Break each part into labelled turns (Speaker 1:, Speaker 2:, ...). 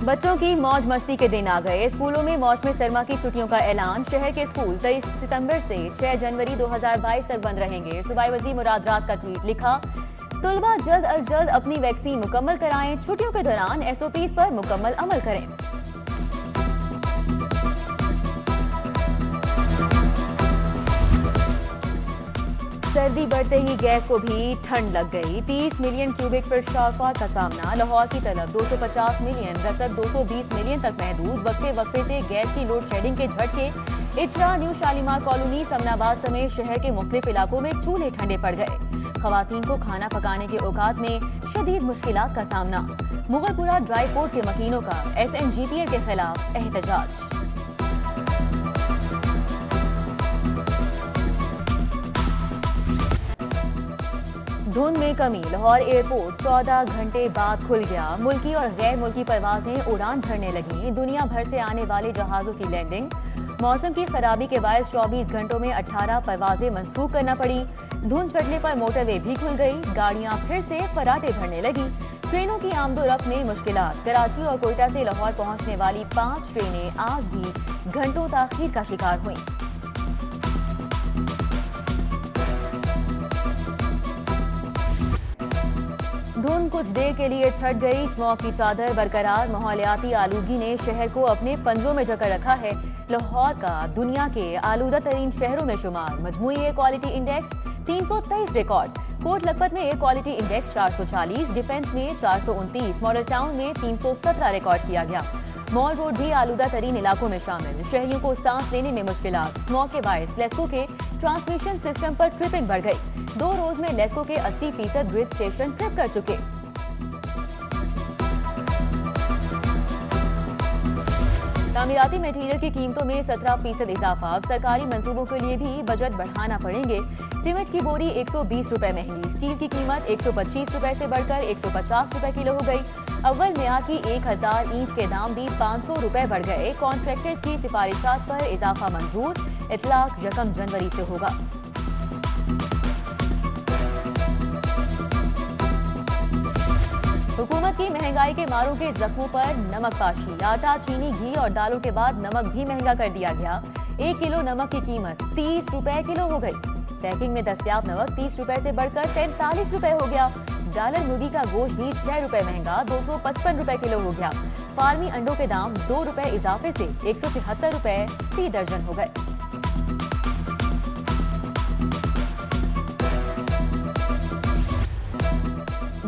Speaker 1: बच्चों की मौज मस्ती के दिन आ गए। स्कूलों में मौसम सरमा की छुट्टियों का ऐलान। शहर के स्कूल 23 सितंबर से 6 जनवरी 2022 तक बंद रहेंगे। सूबाई वज़ीर मुराद राज का ट्वीट लिखा, तुलबा जल्द अज जल्द अपनी वैक्सीन मुकम्मल कराएं। छुट्टियों के दौरान SOPs पर मुकम्मल अमल करें। सर्दी बढ़ते ही गैस को भी ठंड लग गई। 30 मिलियन क्यूबिक फीट शॉर्टफॉल का सामना। लाहौर की तलब 250 मिलियन, रसद 220 मिलियन तक महदूद। वक्फे वक्फे से गैस की लोड शेडिंग के झटके। इचरा, न्यू शालीमार कॉलोनी, समनाबाद समेत शहर के मुख्तलिफ इलाकों में चूल्हे ठंडे पड़ गए। खवातीन को खाना पकाने के औकात में शदीद मुश्किलात का सामना। मुगलपुरा ड्राई पोर्ट के मकीनों का SNGTL के खिलाफ एहतजाज। धुंध में कमी। लाहौर एयरपोर्ट 14 घंटे बाद खुल गया। मुल्की और गैर मुल्की परवाजें उड़ान भरने लगी। दुनिया भर से आने वाले जहाजों की लैंडिंग। मौसम की खराबी के बायस 24 घंटों में 18 परवाजें मंसूख करना पड़ी। धुंध चढ़ने पर मोटरवे भी खुल गई। गाड़ियां फिर से फराटे भरने लगी। ट्रेनों की आमदोरफ्त में मुश्किलात। कराची और कोयटा से लाहौर पहुंचने वाली 5 ट्रेनें आज भी घंटों ताखीर का शिकार हुई। धुंध कुछ देर के लिए छट गई। स्मॉग की चादर बरकरार। माहौलियाती आलूगी ने शहर को अपने पंजों में जकड़ रखा है। लाहौर का दुनिया के आलूदा तरीन शहरों में शुमार। मजमूई air quality index 323 record. Kot Lakhpat में एयर क्वालिटी इंडेक्स 440, डिफेंस में 429, मॉडल टाउन में 317 रिकॉर्ड किया गया। मॉल रोड भी आलूदा तरीन इलाकों में शामिल। शहरियों को सांस लेने में मुश्किलात। स्मॉग के बायस लेस्को के ट्रांसमिशन सिस्टम पर ट्रिपिंग बढ़ गई। 2 रोज में लेस्को के 80% ग्रिड स्टेशन ट्रिप कर चुके। तामीराती मटीरियल की कीमतों में 17% इजाफा। सरकारी मंसूबों के लिए भी बजट बढ़ाना पड़ेंगे। सीमेंट की बोरी 120 रुपए महंगी। स्टील की कीमत 125 रुपए से बढ़कर 150 रुपए किलो हो गई। अव्वल मियार की 1000 ईंच के दाम भी 500 रुपए बढ़ गए। कॉन्ट्रैक्टर्स की सिफारिशात पर इजाफा मंजूर। इतलाक 1 जनवरी से होगा। हुकूमत की महंगाई के मारों के जख्मों पर नमकपाशी। आटा, चीनी, घी और दालों के बाद नमक भी महंगा कर दिया गया। 1 किलो नमक की कीमत 30 रुपए किलो हो गई। पैकिंग में दस्तयाब नमक 30 रुपए से बढ़कर 43 रुपए हो गया। डॉलर मुर्गी का गोश्त भी 6 रुपए महंगा 255 रुपए किलो हो गया। फार्मी अंडों के दाम 2 रुपए इजाफे से 173 रुपए फी दर्जन हो गए।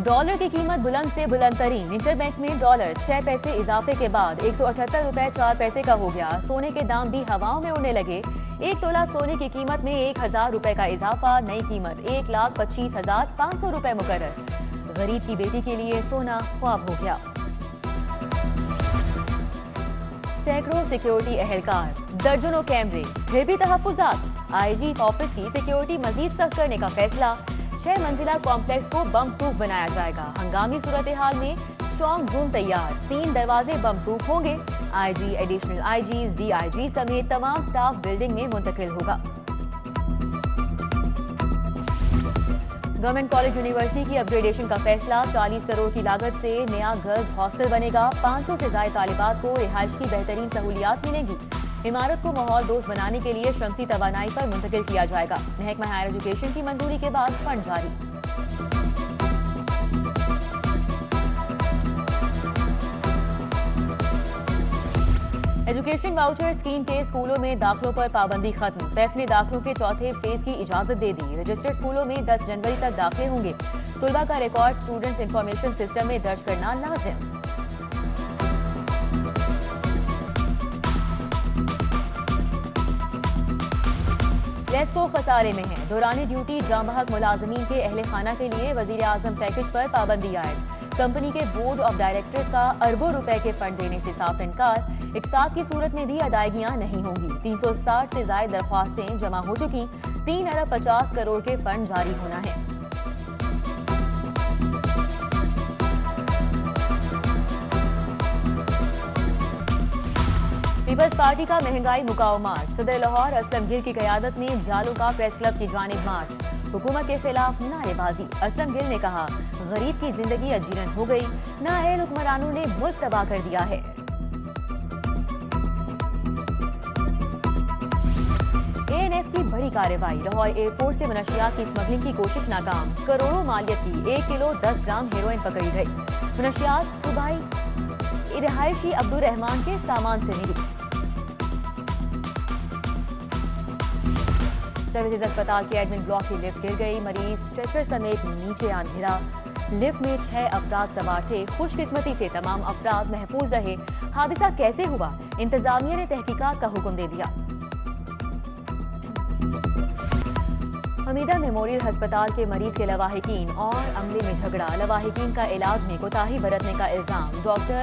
Speaker 1: डॉलर की कीमत बुलंद से बुलंद तरीन। इंटरबैंक में डॉलर 6 पैसे इजाफे के बाद 178 रुपए 4 पैसे का हो गया। सोने के दाम भी हवाओं में उड़ने लगे। 1 तोला सोने की कीमत में 1000 रुपए का इजाफा। नई कीमत 1,25,500 रुपए मुकर्रर। गरीब की बेटी के लिए सोना ख्वाब हो गया। सैकड़ों सिक्योरिटी एहलकार, दर्जनों कैमरे, फिर भी तहफुजात। IG ऑफिस की सिक्योरिटी मजीद सख्त करने का फैसला। 6 मंजिला कॉम्प्लेक्स को बम प्रूफ बनाया जाएगा। हंगामी सूरत हाल में स्ट्रॉन्ग रूम तैयार। 3 दरवाजे बम प्रूफ होंगे। IG, एडिशनल IGs, DIG समेत तमाम स्टाफ बिल्डिंग में मुंतकिल होगा। गवर्नमेंट कॉलेज यूनिवर्सिटी की अपग्रेडेशन का फैसला। 40 करोड़ की लागत से नया गर्ल्स हॉस्टल बनेगा। 500 से ज्यादा तालिबात को रिहाइश की बेहतरीन सहूलियात मिलेंगी। इमारत को माहौल दोस्त बनाने के लिए शमसी तवानाई पर मुंतकिल किया जाएगा। महकमा हायर एजुकेशन की मंजूरी के बाद फंड जारी। एजुकेशन वाउचर स्कीम के स्कूलों में दाखिलों पर पाबंदी खत्म। पैफ ने दाखिलों के चौथे फेज की इजाजत दे दी। रजिस्टर्ड स्कूलों में 10 जनवरी तक दाखिले होंगे। तुलबा का रिकॉर्ड स्टूडेंट्स इंफॉर्मेशन सिस्टम में दर्ज करना लाजिम। लेस्को खसारे में है। दौरान ड्यूटी जाम बहक मुलाजमीन के अहले खाना के लिए वजीर आजम पैकेज पर पाबंदी आयद। कंपनी के बोर्ड ऑफ डायरेक्टर्स का अरबों रुपए के फंड देने से साफ इनकार। इकसात की सूरत में भी अदायगियां नहीं होंगी। 360 से ज्यादा दरख्वास्तें जमा हो चुकी। 3 अरब 50 करोड़ के फंड जारी होना है। पीपल्स पार्टी का महंगाई मुकाओ मार्च। सदर लाहौर असलम गिल की क़यादत में जालों का प्रेस क्लब की जानिब मार्च। हुकूमत के खिलाफ नारेबाजी। असलम गिल ने कहा, गरीब की जिंदगी अजीरन हो गई। नाअहल हुक्मरानों ने मुल्क तबाह कर दिया है। एएनएफ की बड़ी कार्रवाई। लाहौर एयरपोर्ट से मनशियात की स्मगलिंग की कोशिश नाकाम। करोड़ों मालियत की 1 किलो 10 ग्राम हेरोइन पकड़ी गई। मनशियात सूबाई रिहायशी अब्दुल रहमान के सामान से मिली। सर्विसेज अस्पताल के एडमिन ब्लॉक की लिफ्ट गिर गई। मरीज स्ट्रेचर समेत नीचे आ गिरा। लिफ्ट में 6 अफराद सवार थे। खुशकिस्मती से तमाम अफराद महफूज रहे। हादसा कैसे हुआ, इंतजामिया ने तहकीकात का हुक्म दे दिया। हमीदा मेमोरियल अस्पताल के मरीज के लवाहिकीन और अमले में झगड़ा। लवाहिकीन का इलाज में कोताही बरतने का इल्जाम। डॉक्टर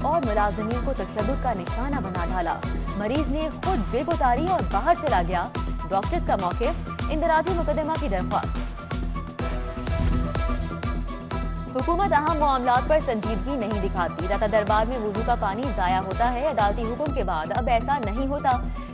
Speaker 1: और मुलाजिमीन को तशद्दुद का निशाना बना डाला। मरीज ने खुद जेब उतारी और बाहर चला गया। डॉक्टर्स का मौक़िफ़, इंदराजी मुकदमा की दरख्वास्त। हुकूमत अहम मामलात पर संजीदगी नहीं दिखाती। दाता दरबार में वुजू का पानी जाया होता है। अदालती हुक्म के बाद अब ऐसा नहीं होता।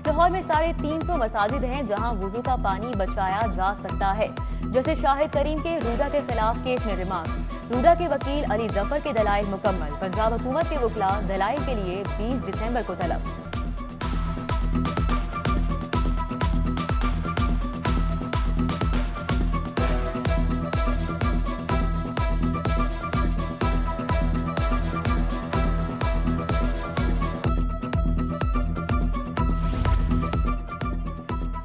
Speaker 1: लाहौर में 350 मसाजिद हैं जहां वुजू का पानी बचाया जा सकता है। जैसे शाहिद करीम के रूडा के खिलाफ केस में रिमार्क्स। रूडा के वकील अली जफर के दलाइल मुकम्मल। पंजाब हुकूमत के वकला दलाइल के लिए 20 दिसंबर को तलब।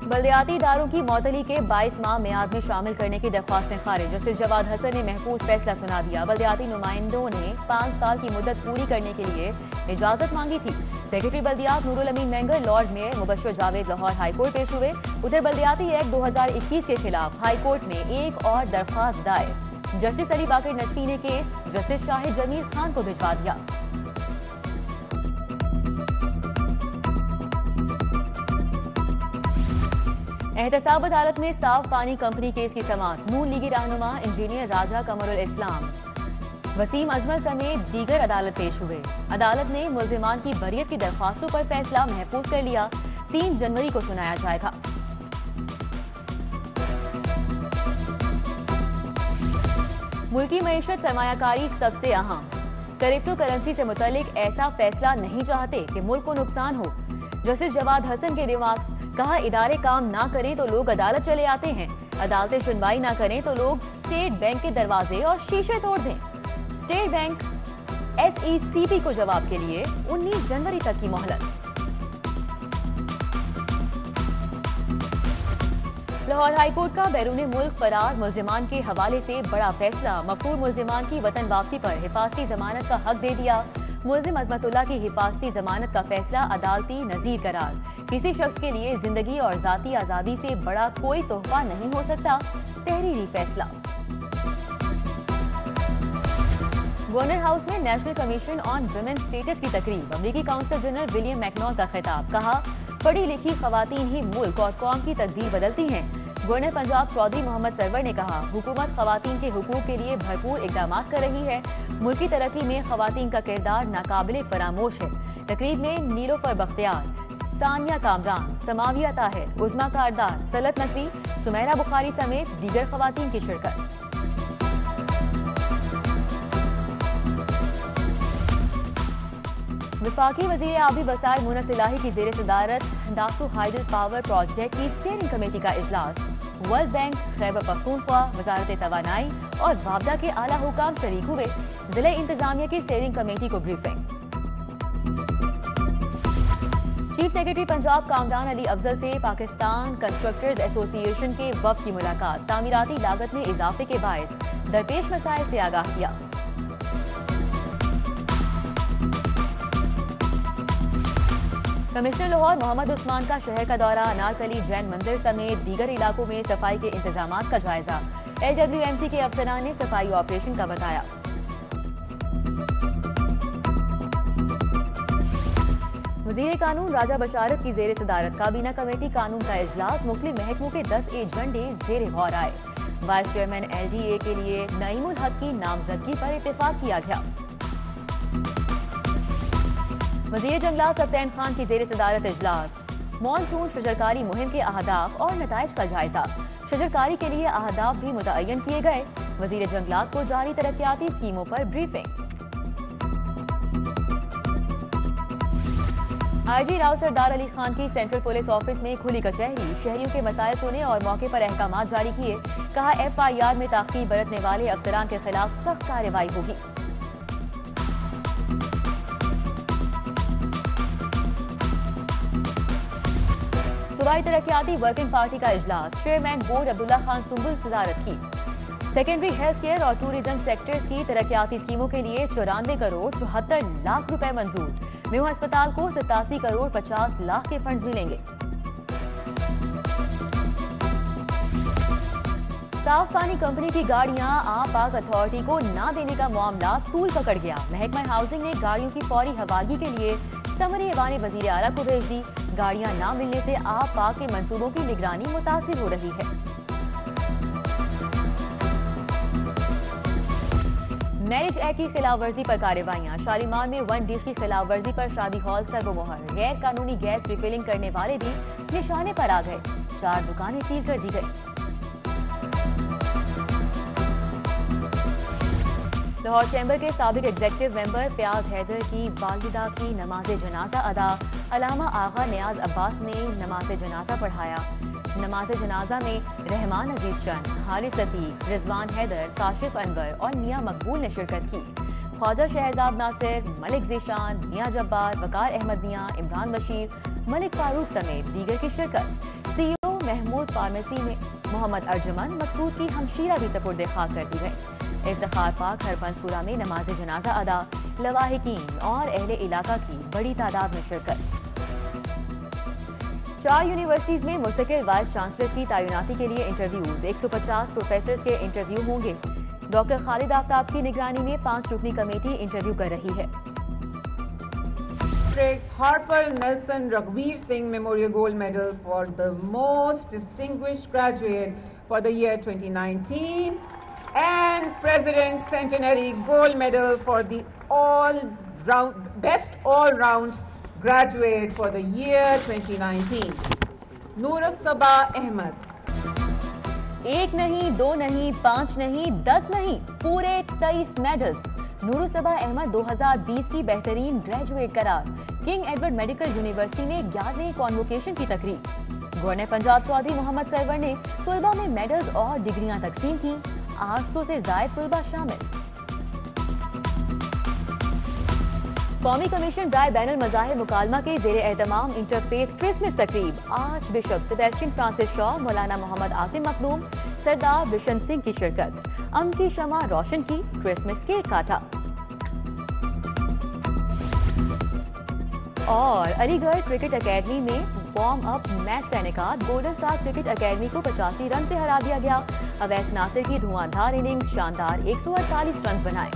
Speaker 1: बल्दियाती इदारों की मौतली के 22 माह मियाद में शामिल करने की दरख्वास्तें खारिज। जस्टिस जवाद हसन ने महफूज फैसला सुना दिया। बल्दियाती नुमाइंदों ने 5 साल की मुद्दत पूरी करने के लिए इजाजत मांगी थी। सेक्रेटरी बल्दियात Nurul Amin Mengar, lord mayor Mubashir Javed Lahore high court पेश हुए। उधर बल्दियाती एक्ट 2021 के खिलाफ हाईकोर्ट में एक और दरख्वास्त दायर। जस्टिस अली बाकर नजफी ने केस जस्टिस शाहिद जमील खान को भिजवा दिया। एहतसाब अदालत में साफ पानी कंपनी केस की समाअत। नून लीगी रहनुमा इंजीनियर राजा कमरुल इस्लाम, वसीम अजमल समेत दीगर अदालत पेश हुए। अदालत ने मुल्जिमान की बरियत की दरख्वास्तों पर फैसला महफूज कर लिया। 3 जनवरी को सुनाया जाएगा। मुल्की मईशत सरमायाकारी सबसे अहम। क्रिप्टो करेंसी से मुतल्लिक ऐसा फैसला नहीं चाहते कि मुल्क को नुकसान हो। जस्टिस जवाद हसन के रिमार्क्स। कहा, इदारे काम ना करें तो लोग अदालत चले आते हैं। अदालतें सुनवाई ना करें तो लोग स्टेट बैंक के दरवाजे और शीशे तोड़ दें। स्टेट बैंक SECP को जवाब के लिए 19 जनवरी तक की मोहलत। लाहौर हाईकोर्ट का बैरूनी मुल्क फरार मुल्जिमान के हवाले से बड़ा फैसला। मफरूर मुल्जिमान की वतन वापसी पर हिफाजती जमानत का हक दे दिया। मुल्जिम अजमतुल्लाह की हिफाजती जमानत का फैसला अदालती नजीर करार। किसी शख्स के लिए जिंदगी और जाती आज़ादी से बड़ा कोई तोहफा नहीं हो सकता। तहरीरी फैसला। गवर्नर हाउस में national commission on women status की तकरीब। अमरीकी काउंसिल जनरल विलियम मैकनॉल का खिताब। कहा, पढ़ी लिखी खवातीन ही मुल्क और कौम की तकदीर बदलती हैं। गवर्नर पंजाब चौधरी मोहम्मद सरवर ने कहा, हुकूमत खवातीन के हुकूक के लिए भरपूर इकदाम कर रही है। मुल्क की तरक्की में खवातीन का किरदार नाकाबिले फरामोश है। तकरीब में नीलोफर बख्तियार, सानिया कामरान, समाविया ताहिर, उज़मा कारदार, तलत नकवी, सुमेरा बुखारी समेत दीगर खवातीन की शिरकत। वफाकी वज़ीर आबी वसाइल मुनस इलाही की ज़ेर सदारत दासू हाइडल पावर प्रोजेक्ट की स्टीयरिंग कमेटी का इजलास। वर्ल्ड बैंक, खैबर पख्तूनख्वा, वजारत तवानाई और वापदा के आला हुकाम शरीक हुए। जिला इंतजामिया की स्टीयरिंग कमेटी को briefing. Chief secretary Punjab Kamran Ali Afzal से पाकिस्तान कंस्ट्रक्टर्स एसोसिएशन के वफ्द की मुलाकात। तामीराती लागत में इजाफे के बायस दरपेश मसाइल से आगाह किया। कमिश्नर लाहौर मोहम्मद उस्मान का शहर का दौरा। अनारकली जैन मंदिर समेत दीगर इलाकों में सफाई के इंतजामात का जायजा। LWMC के अफसरान ने सफाई ऑपरेशन का बताया। वज़ीर कानून राजा बशारत की ज़ेर सदारत काबीना कमेटी कानून का इजलास। मुख्तलिफ महकमों के 10 एजेंडे ज़ेर गौर आए। वाइस चेयरमैन LDA के लिए नईमुल हक की नामजदगी पर इत्तेफाक किया गया। वज़ीर जंगलात सत्तैन खान की ज़ेर सदारत इजलास। मॉनसून शजरकारी मुहिम के अहदाफ और नताइज का जायजा। शजरकारी के लिए अहदाफ भी मुतय्यन किए गए। वजीर जंगलात को जारी तरक्याती स्कीमों पर ब्रीफिंग। आईजी राव सरदार अली खान की सेंट्रल पुलिस ऑफिस में खुली कचहरी, शहरियों के मसाइल सुने और मौके पर अहकाम जारी किए। कहा FIR में ताखीर बरतने वाले अफसरान के खिलाफ सख्त कार्रवाई होगी। सूबाई तरक्याती वर्किंग पार्टी का इजलास, चेयरमैन बोर्ड अब्दुल्ला खान सुंबुल सदारत की। सेकेंडरी हेल्थ केयर और टूरिज्म सेक्टर्स की तरक्याती स्कीमों के लिए 94 करोड़ 74 लाख रुपए मंजूर। मेवा अस्पताल को 87 करोड़ 50 लाख के फंड्स मिलेंगे। साफ पानी कंपनी की गाड़ियां आपाक अथॉरिटी को ना देने का मामला तूल पकड़ गया। महकमा हाउसिंग ने गाड़ियों की फौरी हवालगी के लिए समरी ऐवान वजीर आला को भेज दी। गाड़ियां ना मिलने से आपाक के मंसूबों की निगरानी मुतासिर हो रही है। मैरिज एक्ट की खिलाफ वर्जी पर कार्रवाइयां, शालीमार में 1 डिश की खिलाफ वर्जी पर शादी हॉल सर्वमोहर। गैर कानूनी गैस रिफिलिंग करने वाले भी निशाने पर आ गए। 4 दुकानें सील कर दी गई। लाहौर चैम्बर के साबिक एग्जीक्यूटिव मेंबर फयाज हैदर की वालिदा की नमाज जनाजा अदा। अलामा आगा नियाज अब्बास ने नमाज जनाजा पढ़ाया। नमाज जनाजा में रहमान अजीज चंद, हारिस लतीफ, रिजवान हैदर, काशिफ अनवर और मियां मकबूल ने शिरकत की। ख्वाजा शहजाद नासिर, मलिक जीशान, मियां जब्बार, वकार अहमद मियां, इमरान बशीर, मलिक फारूक समेत दीगर की शिरकत। CEO महमूद फार्मेसी में मोहम्मद अर्जुमन मकसूद की हमशीरा भी सपुर्द खाक कर दी गई। इफ्तिखार पाक हरपंसपुरा में नमाज जनाजा अदा, लवाहिकीन और अहले इलाका की बड़ी तादाद में शिरकत। 4 यूनिवर्सिटीज में मुस्तकिल वाइस चांसलर्स की तैनाती के लिए इंटरव्यूज, 150 प्रोफेसर्स के इंटरव्यू होंगे। डॉक्टर खालिद आफ्ताब की निगरानी में 5 रुकनी कमेटी इंटरव्यू कर रही है।
Speaker 2: Harper Nelson Raghveer Singh Memorial Gold Medal for the most distinguished graduate for the year 2019 and President Centenary Gold Medal for the best all-round graduate for the year 2019, Noor-Sabah Ahmed।
Speaker 1: 1 नहीं, 2 नहीं, 5 नहीं, 10 नहीं, पूरे 23 medals. नूर-सबा Ahmad 2020 की बेहतरीन graduate करार। King Edward medical university में 11वें convocation की तकरीब। गवर्नर पंजाब चौधरी मोहम्मद सरवर ने तुलबा में मेडल्स और डिग्रियां तकसीम की। 800 से जायद तुलबा शामिल। कौमी कमीशन राय बैनुल मज़ाहिब मुकालमा के ज़ेरे एहतमाम इंटरफेथ क्रिसमस तकरीब। Arch bishop Sebastian Francis Shaw, मौलाना मोहम्मद आसिम मखदूम, सरदार बिशन सिंह की शिरकत। अमन की शमा रोशन की, क्रिसमस केक काटा। और अलीगढ़ क्रिकेट अकेडमी में वार्म अप मैच का इनेकाद। गोल्डन स्टार क्रिकेट अकेडमी को 85 रन से हरा दिया गया। अवैस नासिर की धुआंधार इनिंग्स, शानदार 148 रन बनाए।